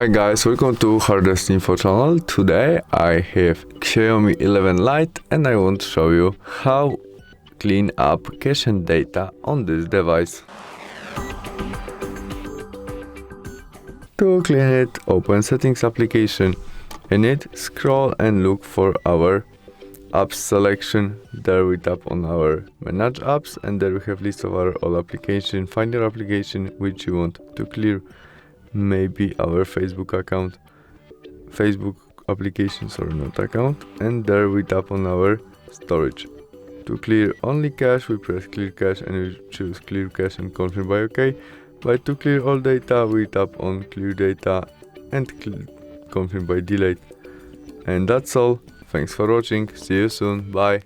Hi guys, welcome to HardReset.Info channel. Today I have XIAOMI 11 Lite and I want to show you how clean up cache and data on this device. To clean it, open Settings application. In it, scroll and look for our apps selection. There we tap on our manage apps and there we have list of our all application. Find your application which you want to clear. Maybe our Facebook applications or not account, and there we tap on our storage. To clear only cache, we press clear cache and we choose clear cache and confirm by OK. But to clear all data, we tap on clear data and confirm by delete. And that's all. Thanks for watching. See you soon. Bye.